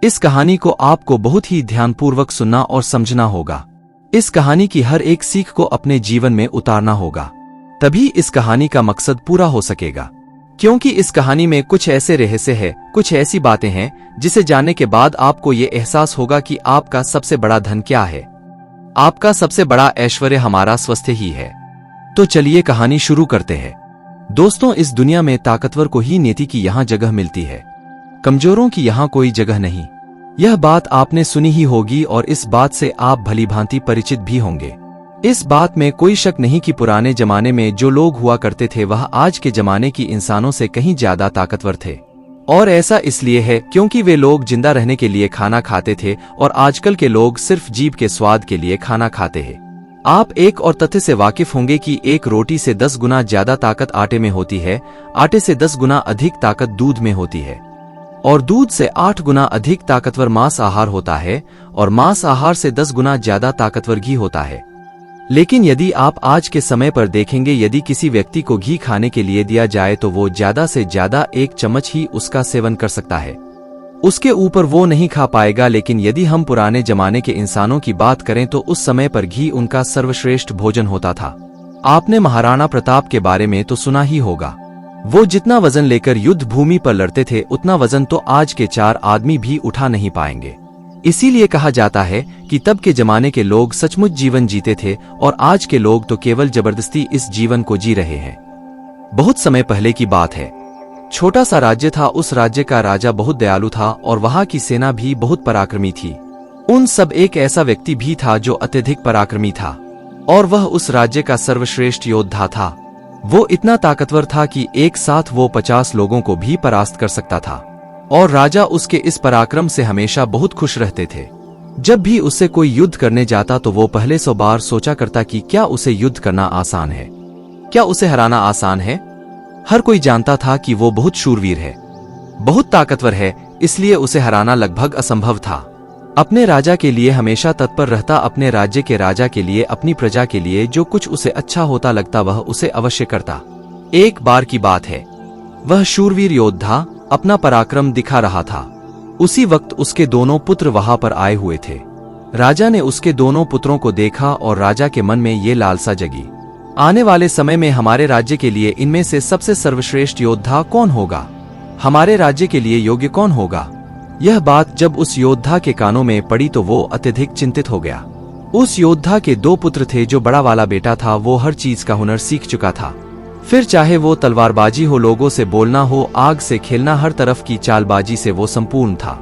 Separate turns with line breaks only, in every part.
इस कहानी को आपको बहुत ही ध्यानपूर्वक सुनना और समझना होगा। इस कहानी की हर एक सीख को अपने जीवन में उतारना होगा, तभी इस कहानी का मकसद पूरा हो सकेगा। क्योंकि इस कहानी में कुछ ऐसे रहस्य है, कुछ ऐसी बातें हैं जिसे जानने के बाद आपको ये एहसास होगा कि आपका सबसे बड़ा धन क्या है। आपका सबसे बड़ा ऐश्वर्य हमारा स्वास्थ्य ही है। तो चलिए कहानी शुरू करते हैं। दोस्तों, इस दुनिया में ताकतवर को ही नीति की यहाँ जगह मिलती है, कमजोरों की यहाँ कोई जगह नहीं। यह बात आपने सुनी ही होगी और इस बात से आप भलीभांति परिचित भी होंगे। इस बात में कोई शक नहीं कि पुराने जमाने में जो लोग हुआ करते थे वह आज के जमाने की इंसानों से कहीं ज्यादा ताकतवर थे। और ऐसा इसलिए है क्योंकि वे लोग जिंदा रहने के लिए खाना खाते थे और आजकल के लोग सिर्फ जीभ के स्वाद के लिए खाना खाते हैं। आप एक और तथ्य से वाकिफ होंगे कि एक रोटी से 10 गुना ज्यादा ताकत आटे में होती है, आटे से 10 गुना अधिक ताकत दूध में होती है और दूध से 8 गुना अधिक ताकतवर मांस आहार होता है और मांस आहार से 10 गुना ज्यादा ताकतवर घी होता है। लेकिन यदि आप आज के समय पर देखेंगे, यदि किसी व्यक्ति को घी खाने के लिए दिया जाए तो वो ज्यादा से ज्यादा 1 चम्मच ही उसका सेवन कर सकता है, उसके ऊपर वो नहीं खा पाएगा। लेकिन यदि हम पुराने जमाने के इंसानों की बात करें तो उस समय पर घी उनका सर्वश्रेष्ठ भोजन होता था। आपने महाराणा प्रताप के बारे में तो सुना ही होगा। वो जितना वजन लेकर युद्ध भूमि पर लड़ते थे उतना वजन तो आज के 4 आदमी भी उठा नहीं पाएंगे। इसीलिए कहा जाता है कि तब के जमाने के लोग सचमुच जीवन जीते थे और आज के लोग तो केवल जबरदस्ती इस जीवन को जी रहे हैं। बहुत समय पहले की बात है, छोटा सा राज्य था। उस राज्य का राजा बहुत दयालु था और वहां की सेना भी बहुत पराक्रमी थी। उन सब एक ऐसा व्यक्ति भी था जो अत्यधिक पराक्रमी था और वह उस राज्य का सर्वश्रेष्ठ योद्धा था। वो इतना ताकतवर था कि एक साथ वो 50 लोगों को भी परास्त कर सकता था और राजा उसके इस पराक्रम से हमेशा बहुत खुश रहते थे। जब भी उससे कोई युद्ध करने जाता तो वो पहले 100 बार सोचा करता कि क्या उसे युद्ध करना आसान है, क्या उसे हराना आसान है। हर कोई जानता था कि वो बहुत शूरवीर है, बहुत ताकतवर है, इसलिए उसे हराना लगभग असंभव था। अपने राजा के लिए हमेशा तत्पर रहता, अपने राज्य के राजा के लिए, अपनी प्रजा के लिए जो कुछ उसे अच्छा होता लगता वह उसे अवश्य करता। एक बार की बात है, वह शूरवीर योद्धा अपना पराक्रम दिखा रहा था। उसी वक्त उसके दोनों पुत्र वहां पर आए हुए थे। राजा ने उसके दोनों पुत्रों को देखा और राजा के मन में ये लालसा जगी, आने वाले समय में हमारे राज्य के लिए इनमें से सबसे सर्वश्रेष्ठ योद्धा कौन होगा, हमारे राज्य के लिए योग्य कौन होगा। यह बात जब उस योद्धा के कानों में पड़ी तो वो अत्यधिक चिंतित हो गया। उस योद्धा के 2 पुत्र थे। जो बड़ा वाला बेटा था वो हर चीज का हुनर सीख चुका था, फिर चाहे वो तलवारबाजी हो, लोगों से बोलना हो, आग से खेलना, हर तरफ की चालबाजी से वो संपूर्ण था।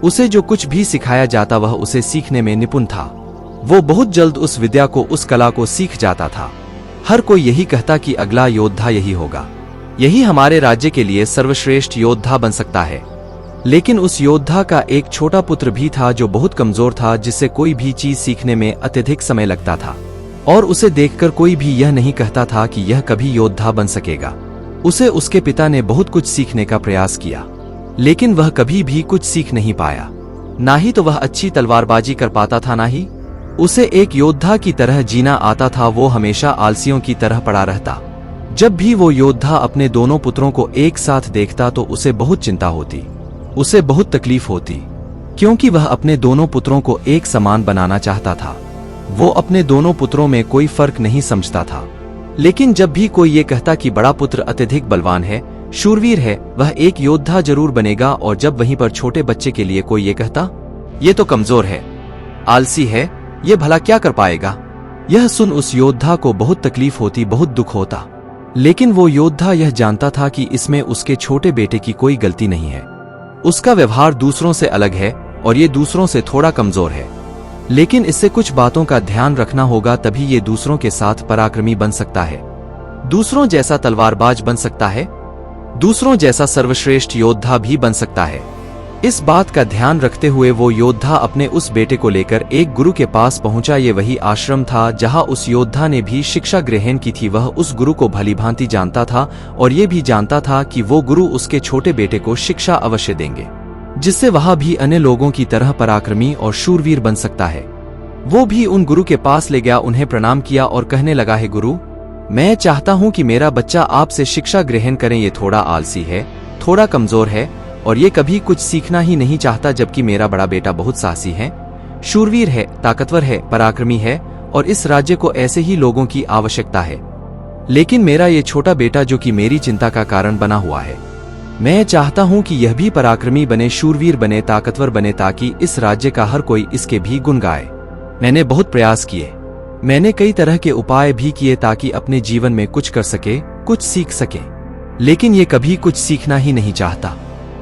उसे जो कुछ भी सिखाया जाता वह उसे सीखने में निपुण था। वो बहुत जल्द उस विद्या को, उस कला को सीख जाता था। हर कोई यही कहता कि अगला योद्धा यही होगा, यही हमारे राज्य के लिए सर्वश्रेष्ठ योद्धा बन सकता है। लेकिन उस योद्धा का एक छोटा पुत्र भी था जो बहुत कमजोर था, जिससे कोई भी चीज सीखने में अत्यधिक समय लगता था और उसे देखकर कोई भी यह नहीं कहता था कि यह कभी योद्धा बन सकेगा। उसे उसके पिता ने बहुत कुछ सीखने का प्रयास किया, लेकिन वह कभी भी कुछ सीख नहीं पाया। ना ही तो वह अच्छी तलवारबाजी कर पाता था, ना ही उसे एक योद्धा की तरह जीना आता था। वो हमेशा आलसियों की तरह पड़ा रहता। जब भी वो योद्धा अपने दोनों पुत्रों को एक साथ देखता तो उसे बहुत चिंता होती, उसे बहुत तकलीफ होती, क्योंकि वह अपने दोनों पुत्रों को एक समान बनाना चाहता था। वो अपने दोनों पुत्रों में कोई फर्क नहीं समझता था। लेकिन जब भी कोई ये कहता कि बड़ा पुत्र अत्यधिक बलवान है, शूरवीर है, वह एक योद्धा जरूर बनेगा, और जब वहीं पर छोटे बच्चे के लिए कोई ये कहता ये तो कमजोर है, आलसी है, ये भला क्या कर पाएगा, यह सुन उस योद्धा को बहुत तकलीफ होती, बहुत दुख होता। लेकिन वो योद्धा यह जानता था कि इसमें उसके छोटे बेटे की कोई गलती नहीं है। उसका व्यवहार दूसरों से अलग है और ये दूसरों से थोड़ा कमजोर है, लेकिन इससे कुछ बातों का ध्यान रखना होगा, तभी ये दूसरों के साथ पराक्रमी बन सकता है, दूसरों जैसा तलवारबाज बन सकता है, दूसरों जैसा सर्वश्रेष्ठ योद्धा भी बन सकता है। इस बात का ध्यान रखते हुए वो योद्धा अपने उस बेटे को लेकर एक गुरु के पास पहुंचा। ये वही आश्रम था जहां उस योद्धा ने भी शिक्षा ग्रहण की थी। वह उस गुरु को भलीभांति जानता था और ये भी जानता था कि वो गुरु उसके छोटे बेटे को शिक्षा अवश्य देंगे, जिससे वह भी अन्य लोगों की तरह पराक्रमी और शूरवीर बन सकता है। वो भी उन गुरु के पास ले गया, उन्हें प्रणाम किया और कहने लगा, है गुरु, मैं चाहता हूं कि मेरा बच्चा आपसे शिक्षा ग्रहण करें। ये थोड़ा आलसी है, थोड़ा कमजोर है और ये कभी कुछ सीखना ही नहीं चाहता, जबकि मेरा बड़ा बेटा बहुत साहसी है, शूरवीर है, ताकतवर है, पराक्रमी है और इस राज्य को ऐसे ही लोगों की आवश्यकता है। लेकिन मेरा ये छोटा बेटा जो कि मेरी चिंता का कारण बना हुआ है, मैं चाहता हूं कि यह भी पराक्रमी बने, शूरवीर बने, ताकतवर बने, ताकि इस राज्य का हर कोई इसके भी गुण गाए। मैंने बहुत प्रयास किए, मैंने कई तरह के उपाय भी किए ताकि अपने जीवन में कुछ कर सके, कुछ सीख सके, लेकिन ये कभी कुछ सीखना ही नहीं चाहता।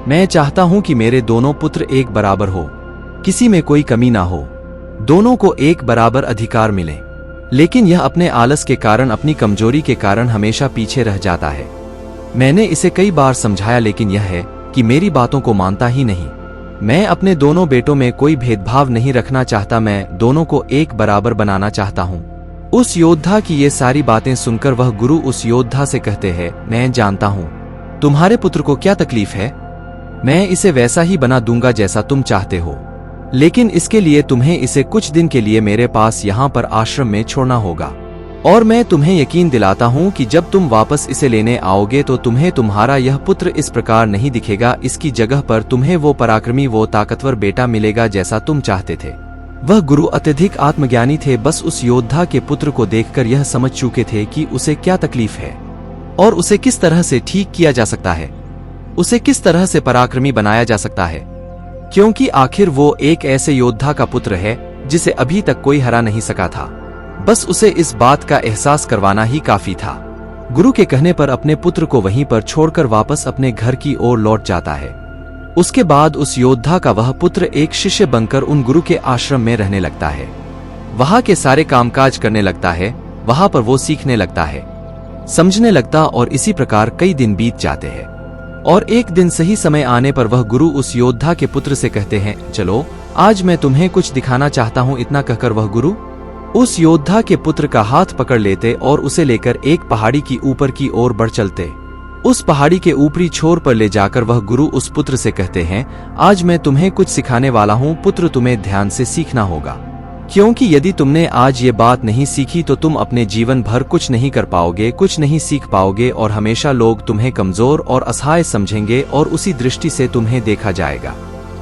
मैं चाहता हूं कि मेरे दोनों पुत्र एक बराबर हो, किसी में कोई कमी ना हो, दोनों को एक बराबर अधिकार मिले, लेकिन यह अपने आलस के कारण, अपनी कमजोरी के कारण हमेशा पीछे रह जाता है। मैंने इसे कई बार समझाया, लेकिन यह है कि मेरी बातों को मानता ही नहीं। मैं अपने दोनों बेटों में कोई भेदभाव नहीं रखना चाहता, मैं दोनों को एक बराबर बनाना चाहता हूँ। उस योद्धा की ये सारी बातें सुनकर वह गुरु उस योद्धा से कहते हैं, मैं जानता हूँ तुम्हारे पुत्र को क्या तकलीफ है, मैं इसे वैसा ही बना दूंगा जैसा तुम चाहते हो, लेकिन इसके लिए तुम्हें इसे कुछ दिन के लिए मेरे पास यहाँ पर आश्रम में छोड़ना होगा। और मैं तुम्हें यकीन दिलाता हूँ कि जब तुम वापस इसे लेने आओगे तो तुम्हें तुम्हारा यह पुत्र इस प्रकार नहीं दिखेगा, इसकी जगह पर तुम्हें वो पराक्रमी, वो ताकतवर बेटा मिलेगा जैसा तुम चाहते थे। वह गुरु अत्यधिक आत्मज्ञानी थे, बस उस योद्धा के पुत्र को देखकर यह समझ चुके थे कि उसे क्या तकलीफ है और उसे किस तरह से ठीक किया जा सकता है, उसे किस तरह से पराक्रमी बनाया जा सकता है, क्योंकि आखिर वो एक ऐसे योद्धा का पुत्र है जिसे अभी तक कोई हरा नहीं सका था। बस उसे इस बात का एहसास करवाना ही काफी था। गुरु के कहने पर अपने पुत्र को वहीं पर छोड़कर वापस अपने घर की ओर लौट जाता है। उसके बाद उस योद्धा का वह पुत्र एक शिष्य बनकर उन गुरु के आश्रम में रहने लगता है, वहां के सारे कामकाज करने लगता है, वहां पर वो सीखने लगता है, समझने लगता, और इसी प्रकार कई दिन बीत जाते हैं। और एक दिन सही समय आने पर वह गुरु उस योद्धा के पुत्र से कहते हैं, चलो आज मैं तुम्हें कुछ दिखाना चाहता हूँ। इतना कहकर वह गुरु उस योद्धा के पुत्र का हाथ पकड़ लेते और उसे लेकर एक पहाड़ी की ऊपर की ओर बढ़ चलते। उस पहाड़ी के ऊपरी छोर पर ले जाकर वह गुरु उस पुत्र से कहते हैं, आज मैं तुम्हें कुछ सिखाने वाला हूँ पुत्र, तुम्हें ध्यान से सीखना होगा, क्योंकि यदि तुमने आज ये बात नहीं सीखी तो तुम अपने जीवन भर कुछ नहीं कर पाओगे, कुछ नहीं सीख पाओगे और हमेशा लोग तुम्हें कमजोर और असहाय समझेंगे और उसी दृष्टि से तुम्हें देखा जाएगा।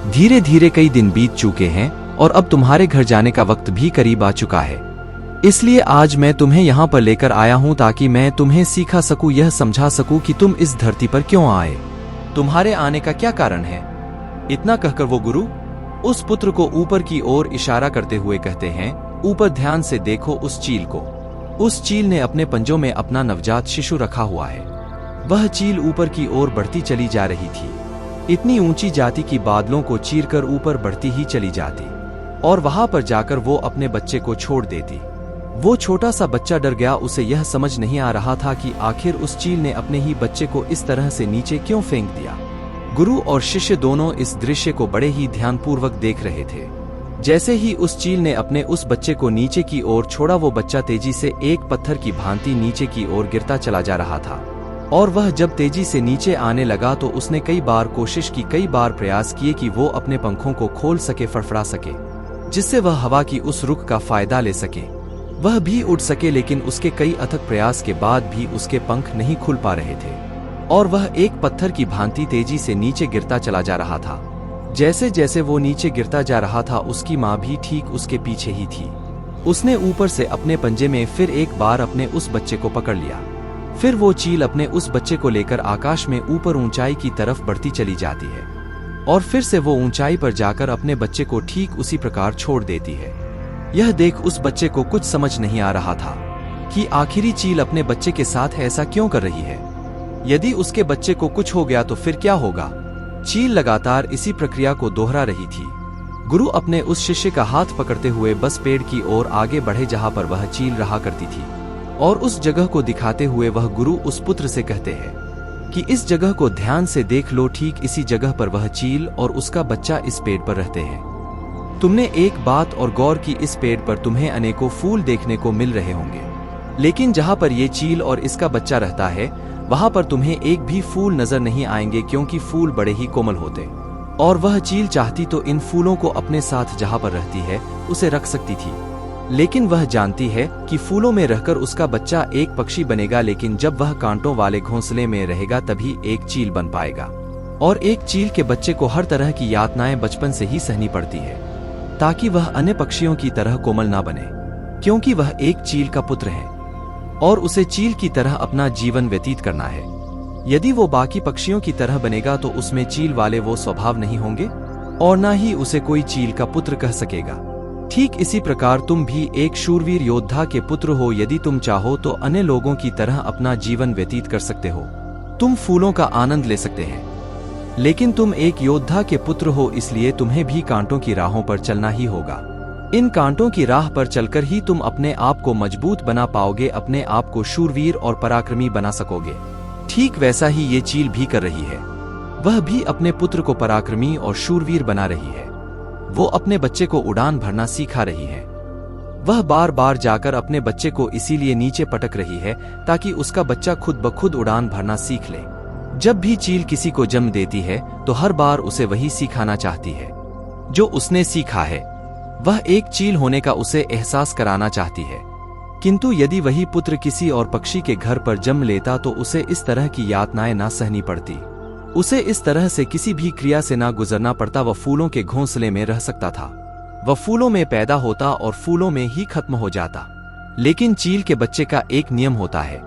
धीरे धीरे कई दिन बीत चुके हैं और अब तुम्हारे घर जाने का वक्त भी करीब आ चुका है, इसलिए आज मैं तुम्हें यहाँ पर लेकर आया हूँ ताकि मैं तुम्हें सिखा सकूँ, यह समझा सकूँ कि तुम इस धरती पर क्यों आए, तुम्हारे आने का क्या कारण है। इतना कहकर वो गुरु उस पुत्र को ऊपर की ओर इशारा करते हुए कहते हैं, ऊपर ध्यान से देखो उस चील को। उस चील ने अपने पंजों में अपना नवजात शिशु रखा हुआ है। वह चील ऊपर की ओर बढ़ती चली जा रही थी, इतनी ऊंची जाती कि बादलों को चीरकर ऊपर बढ़ती ही चली जाती और वहां पर जाकर वो अपने बच्चे को छोड़ देती। वो छोटा सा बच्चा डर गया, उसे यह समझ नहीं आ रहा था कि आखिर उस चील ने अपने ही बच्चे को इस तरह से नीचे क्यों फेंक दिया। गुरु और शिष्य दोनों इस दृश्य को बड़े ही ध्यानपूर्वक देख रहे थे। जैसे ही उस चील ने अपने उस बच्चे को नीचे की ओर छोड़ा, वो बच्चा तेजी से एक पत्थर की भांति नीचे की ओर गिरता चला जा रहा था और वह जब तेजी से नीचे आने लगा तो उसने कई बार कोशिश की, कई बार प्रयास किए कि वो अपने पंखों को खोल सके, फड़फड़ा सके, जिससे वह हवा की उस रुख का फायदा ले सके, वह भी उड़ सके। लेकिन उसके कई अथक प्रयास के बाद भी उसके पंख नहीं खुल पा रहे थे और वह एक पत्थर की भांति तेजी से नीचे गिरता चला जा रहा था। जैसे जैसे वो नीचे गिरता जा रहा था, उसकी माँ भी ठीक उसके पीछे ही थी। उसने ऊपर से अपने पंजे में फिर एक बार अपने उस बच्चे को पकड़ लिया। फिर वो चील अपने उस बच्चे को लेकर आकाश में ऊपर ऊंचाई की तरफ बढ़ती चली जाती है और फिर से वो ऊंचाई पर जाकर अपने बच्चे को ठीक उसी प्रकार छोड़ देती है। यह देख उस बच्चे को कुछ समझ नहीं आ रहा था कि आखिरी चील अपने बच्चे के साथ ऐसा क्यों कर रही है। यदि उसके बच्चे को कुछ हो गया तो फिर क्या होगा। चील लगातार इसी प्रक्रिया को दोहरा रही थी। गुरु अपने उस शिष्य का हाथ पकड़ते हुए बस पेड़ की ओर आगे बढ़े जहां पर वह चील रहा करती थी और उस जगह को दिखाते हुए वह गुरु उस पुत्र से कहते हैं कि इस जगह को ध्यान से देख लो, ठीक इसी जगह पर वह चील और उसका बच्चा इस पेड़ पर रहते हैं। तुमने एक बात और गौर की, इस पेड़ पर तुम्हें अनेकों फूल देखने को मिल रहे होंगे, लेकिन जहां पर ये चील और इसका बच्चा रहता है वहां पर तुम्हें एक भी फूल नजर नहीं आएंगे, क्योंकि फूल बड़े ही कोमल होते और वह चील चाहती तो इन फूलों को अपने साथ जहां पर रहती है उसे रख सकती थी, लेकिन वह जानती है कि फूलों में रहकर उसका बच्चा एक पक्षी बनेगा, लेकिन जब वह कांटों वाले घोंसले में रहेगा तभी एक चील बन पाएगा और एक चील के बच्चे को हर तरह की यातनाएं बचपन से ही सहनी पड़ती है ताकि वह अन्य पक्षियों की तरह कोमल ना बने, क्योंकि वह एक चील का पुत्र है और उसे चील की तरह अपना जीवन व्यतीत करना है। यदि वो बाकी पक्षियों की तरह बनेगा तो उसमें चील वाले वो स्वभाव नहीं होंगे और ना ही उसे कोई चील का पुत्र कह सकेगा। ठीक इसी प्रकार तुम भी एक शूरवीर योद्धा के पुत्र हो। यदि तुम चाहो तो अन्य लोगों की तरह अपना जीवन व्यतीत कर सकते हो, तुम फूलों का आनंद ले सकते हैं, लेकिन तुम एक योद्धा के पुत्र हो, इसलिए तुम्हें भी कांटों की राहों पर चलना ही होगा। इन कांटों की राह पर चलकर ही तुम अपने आप को मजबूत बना पाओगे, अपने आप को शूरवीर और पराक्रमी बना सकोगे। ठीक वैसा ही ये चील भी कर रही है। वह भी अपने पुत्र को पराक्रमी और शूरवीर बना रही है। वो अपने बच्चे को उड़ान भरना सिखा रही है। वह बार बार जाकर अपने बच्चे को इसीलिए नीचे पटक रही है ताकि उसका बच्चा खुद ब खुद उड़ान भरना सीख ले। जब भी चील किसी को जन्म देती है तो हर बार उसे वही सिखाना चाहती है जो उसने सीखा है। वह एक चील होने का उसे एहसास कराना चाहती है, किंतु यदि वही पुत्र किसी और पक्षी के घर पर जन्म लेता तो उसे इस तरह की यातनाएं ना सहनी पड़ती, उसे इस तरह से किसी भी क्रिया से ना गुजरना पड़ता। वह फूलों के घोंसले में रह सकता था, वह फूलों में पैदा होता और फूलों में ही खत्म हो जाता। लेकिन चील के बच्चे का एक नियम होता है,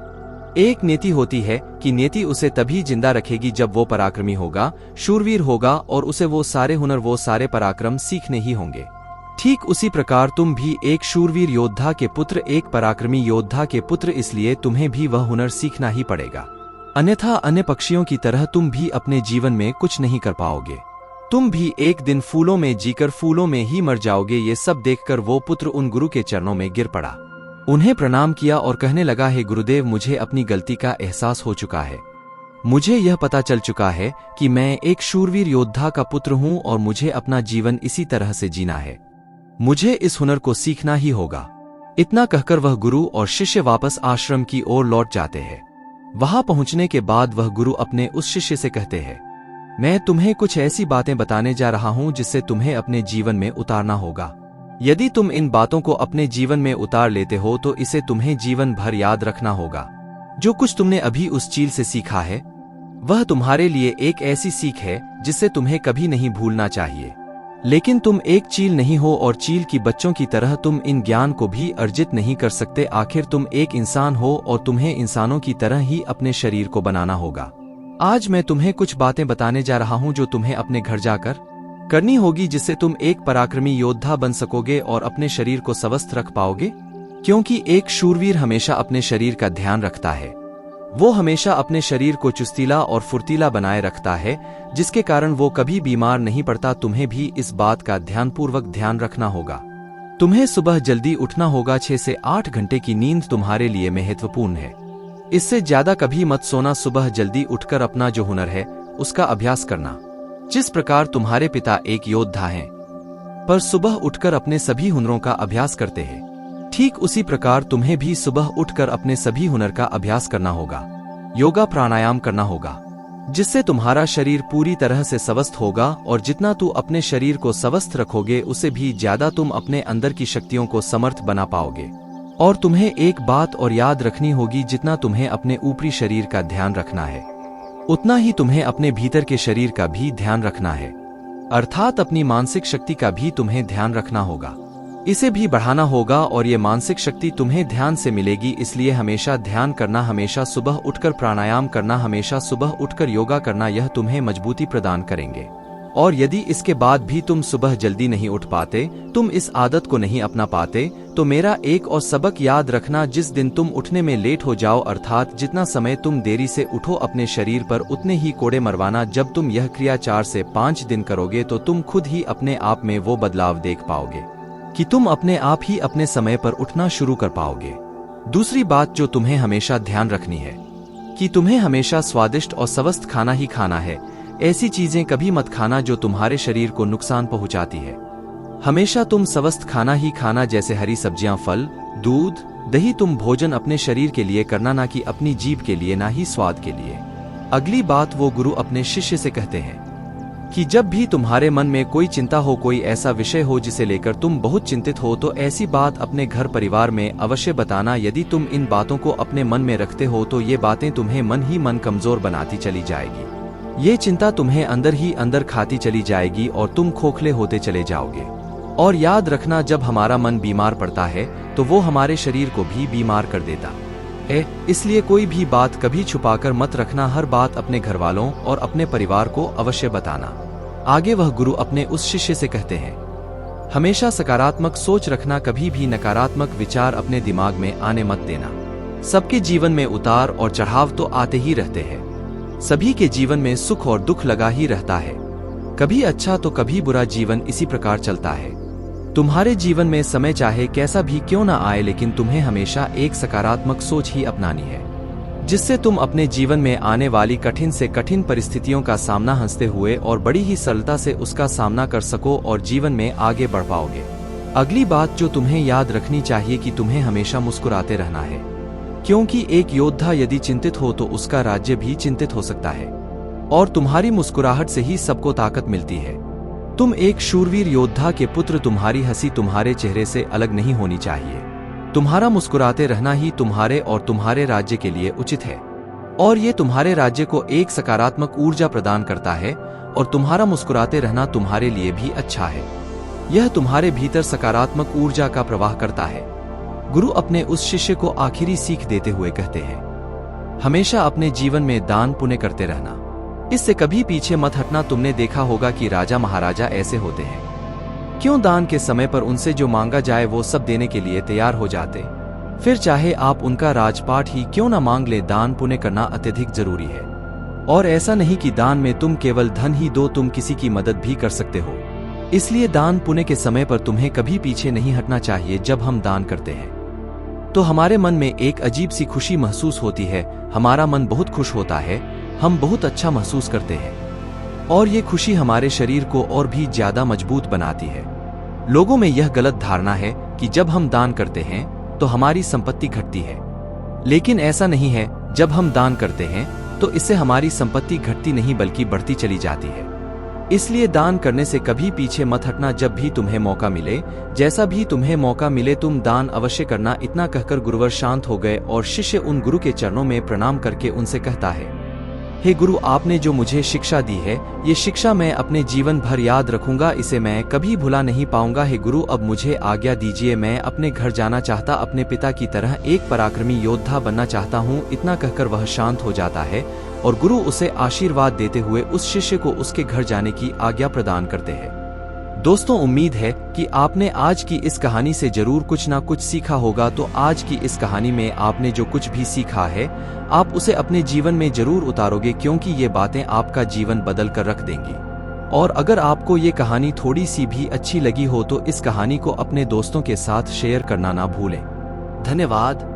एक नीति होती है कि नीति उसे तभी जिंदा रखेगी जब वो पराक्रमी होगा, शूरवीर होगा और उसे वो सारे हुनर, वो सारे पराक्रम सीखने ही होंगे। ठीक उसी प्रकार तुम भी एक शूरवीर योद्धा के पुत्र, एक पराक्रमी योद्धा के पुत्र, इसलिए तुम्हें भी वह हुनर सीखना ही पड़ेगा, अन्यथा अन्य पक्षियों की तरह तुम भी अपने जीवन में कुछ नहीं कर पाओगे। तुम भी एक दिन फूलों में जीकर फूलों में ही मर जाओगे। ये सब देखकर वो पुत्र उन गुरु के चरणों में गिर पड़ा, उन्हें प्रणाम किया और कहने लगा, हे गुरुदेव, मुझे अपनी गलती का एहसास हो चुका है। मुझे यह पता चल चुका है कि मैं एक शूरवीर योद्धा का पुत्र हूं और मुझे अपना जीवन इसी तरह से जीना है। मुझे इस हुनर को सीखना ही होगा। इतना कहकर वह गुरु और शिष्य वापस आश्रम की ओर लौट जाते हैं। वहां पहुंचने के बाद वह गुरु अपने उस शिष्य से कहते हैं, मैं तुम्हें कुछ ऐसी बातें बताने जा रहा हूं जिससे तुम्हें अपने जीवन में उतारना होगा। यदि तुम इन बातों को अपने जीवन में उतार लेते हो तो इसे तुम्हें जीवन भर याद रखना होगा। जो कुछ तुमने अभी उस चील से सीखा है वह तुम्हारे लिए एक ऐसी सीख है जिसे तुम्हें कभी नहीं भूलना चाहिए। लेकिन तुम एक चील नहीं हो और चील की बच्चों की तरह तुम इन ज्ञान को भी अर्जित नहीं कर सकते। आखिर तुम एक इंसान हो और तुम्हें इंसानों की तरह ही अपने शरीर को बनाना होगा। आज मैं तुम्हें कुछ बातें बताने जा रहा हूं जो तुम्हें अपने घर जाकर करनी होगी, जिससे तुम एक पराक्रमी योद्धा बन सकोगे और अपने शरीर को स्वस्थ रख पाओगे। क्योंकि एक शूरवीर हमेशा अपने शरीर का ध्यान रखता है, वो हमेशा अपने शरीर को चुस्तीला और फुर्तीला बनाए रखता है, जिसके कारण वो कभी बीमार नहीं पड़ता। तुम्हें भी इस बात का ध्यानपूर्वक ध्यान रखना होगा। तुम्हें सुबह जल्दी उठना होगा। 6 से 8 घंटे की नींद तुम्हारे लिए महत्वपूर्ण है, इससे ज्यादा कभी मत सोना। सुबह जल्दी उठकर अपना जो हुनर है उसका अभ्यास करना। जिस प्रकार तुम्हारे पिता एक योद्धा हैं पर सुबह उठकर अपने सभी हुनरों का अभ्यास करते हैं, ठीक उसी प्रकार तुम्हें भी सुबह उठकर अपने सभी हुनर का अभ्यास करना होगा। योगा प्राणायाम करना होगा, जिससे तुम्हारा शरीर पूरी तरह से स्वस्थ होगा और जितना तू अपने शरीर को स्वस्थ रखोगे उससे भी ज्यादा तुम अपने अंदर की शक्तियों को समर्थ बना पाओगे। और तुम्हें एक बात और याद रखनी होगी, जितना तुम्हें अपने ऊपरी शरीर का ध्यान रखना है उतना ही तुम्हें अपने भीतर के शरीर का भी ध्यान रखना है, अर्थात अपनी मानसिक शक्ति का भी तुम्हें ध्यान रखना होगा। इसे भी बढ़ाना होगा और ये मानसिक शक्ति तुम्हें ध्यान से मिलेगी। इसलिए हमेशा ध्यान करना, हमेशा सुबह उठकर प्राणायाम करना, हमेशा सुबह उठकर योगा करना, यह तुम्हें मजबूती प्रदान करेंगे। और यदि इसके बाद भी तुम सुबह जल्दी नहीं उठ पाते, तुम इस आदत को नहीं अपना पाते, तो मेरा एक और सबक याद रखना। जिस दिन तुम उठने में लेट हो जाओ, अर्थात जितना समय तुम देरी से उठो, अपने शरीर पर उतने ही कोड़े मरवाना। जब तुम यह क्रिया 4 से 5 दिन करोगे तो तुम खुद ही अपने आप में वो बदलाव देख पाओगे कि तुम अपने आप ही अपने समय पर उठना शुरू कर पाओगे। दूसरी बात जो तुम्हें हमेशा ध्यान रखनी है कि तुम्हें हमेशा स्वादिष्ट और स्वस्थ खाना ही खाना है। ऐसी चीजें कभी मत खाना जो तुम्हारे शरीर को नुकसान पहुंचाती है। हमेशा तुम स्वस्थ खाना ही खाना, जैसे हरी सब्जियां, फल, दूध, दही। तुम भोजन अपने शरीर के लिए करना, ना कि अपनी जीभ के लिए, ना ही स्वाद के लिए। अगली बात वो गुरु अपने शिष्य से कहते हैं कि जब भी तुम्हारे मन में कोई चिंता हो, कोई ऐसा विषय हो जिसे लेकर तुम बहुत चिंतित हो, तो ऐसी बात अपने घर परिवार में अवश्य बताना। यदि तुम इन बातों को अपने मन में रखते हो तो ये बातें तुम्हें मन ही मन कमजोर बनाती चली जाएगी ये चिंता तुम्हें अंदर ही अंदर खाती चली जाएगी और तुम खोखले होते चले जाओगे। और याद रखना, जब हमारा मन बीमार पड़ता है तो वो हमारे शरीर को भी बीमार कर देता है। इसलिए कोई भी बात कभी छुपाकर मत रखना, हर बात अपने घर वालों और अपने परिवार को अवश्य बताना। आगे वह गुरु अपने उस शिष्य से कहते हैं, हमेशा सकारात्मक सोच रखना, कभी भी नकारात्मक विचार अपने दिमाग में आने मत देना। सबके जीवन में उतार और चढ़ाव तो आते ही रहते हैं। सभी के जीवन में सुख और दुख लगा ही रहता है, कभी अच्छा तो कभी बुरा जीवन इसी प्रकार चलता है। तुम्हारे जीवन में समय चाहे कैसा भी क्यों ना आए, लेकिन तुम्हें हमेशा एक सकारात्मक सोच ही अपनानी है, जिससे तुम अपने जीवन में आने वाली कठिन से कठिन परिस्थितियों का सामना हंसते हुए और बड़ी ही सरलता से उसका सामना कर सको और जीवन में आगे बढ़ पाओगे। अगली बात जो तुम्हें याद रखनी चाहिए कि तुम्हें हमेशा मुस्कुराते रहना है, क्योंकि एक योद्धा यदि चिंतित हो तो उसका राज्य भी चिंतित हो सकता है। और तुम्हारी मुस्कुराहट से ही सबको ताकत मिलती है। तुम एक शूरवीर योद्धा के पुत्र, तुम्हारी हंसी तुम्हारे चेहरे से अलग नहीं होनी चाहिए। तुम्हारा मुस्कुराते रहना ही तुम्हारे और तुम्हारे राज्य के लिए उचित है, और ये तुम्हारे राज्य को एक सकारात्मक ऊर्जा प्रदान करता है, और तुम्हारा मुस्कुराते रहना तुम्हारे लिए भी अच्छा है। यह तुम्हारे भीतर सकारात्मक ऊर्जा का प्रवाह करता है। गुरु अपने उस शिष्य को आखिरी सीख देते हुए कहते हैं, हमेशा अपने जीवन में दान पुण्य करते रहना, इससे कभी पीछे मत हटना। तुमने देखा होगा कि राजा महाराजा ऐसे होते हैं, क्यों दान के समय पर उनसे जो मांगा जाए वो सब देने के लिए तैयार हो जाते। फिर चाहे आप उनका राजपाट ही क्यों ना मांग ले, दान पुण्य करना अत्यधिक जरूरी है। और ऐसा नहीं कि दान में तुम केवल धन ही दो, तुम किसी की मदद भी कर सकते हो। इसलिए दान पुण्य के समय पर तुम्हें कभी पीछे नहीं हटना चाहिए। जब हम दान करते हैं तो हमारे मन में एक अजीब सी खुशी महसूस होती है, हमारा मन बहुत खुश होता है, हम बहुत अच्छा महसूस करते हैं, और ये खुशी हमारे शरीर को और भी ज्यादा मजबूत बनाती है। लोगों में यह गलत धारणा है कि जब हम दान करते हैं तो हमारी संपत्ति घटती है, लेकिन ऐसा नहीं है। जब हम दान करते हैं तो इससे हमारी संपत्ति घटती नहीं बल्कि बढ़ती चली जाती है। इसलिए दान करने से कभी पीछे मत हटना। जब भी तुम्हें मौका मिले, जैसा भी तुम्हें मौका मिले, तुम दान अवश्य करना। इतना कहकर गुरुवर शांत हो गए और शिष्य उन गुरु के चरणों में प्रणाम करके उनसे कहता है, हे गुरु, आपने जो मुझे शिक्षा दी है, ये शिक्षा मैं अपने जीवन भर याद रखूंगा, इसे मैं कभी भुला नहीं पाऊंगा। हे गुरु, अब मुझे आज्ञा दीजिए, मैं अपने घर जाना चाहता, अपने पिता की तरह एक पराक्रमी योद्धा बनना चाहता हूँ। इतना कहकर वह शांत हो जाता है और गुरु उसे आशीर्वाद देते हुए उस शिष्य को उसके घर जाने की आज्ञा प्रदान करते हैं। दोस्तों, उम्मीद है कि आपने आज की इस कहानी से जरूर कुछ ना कुछ सीखा होगा। तो आज की इस कहानी में आपने जो कुछ भी सीखा है, आप उसे अपने जीवन में जरूर उतारोगे, क्योंकि ये बातें आपका जीवन बदल कर रख देंगी। और अगर आपको ये कहानी थोड़ी सी भी अच्छी लगी हो तो इस कहानी को अपने दोस्तों के साथ शेयर करना ना भूलें। धन्यवाद।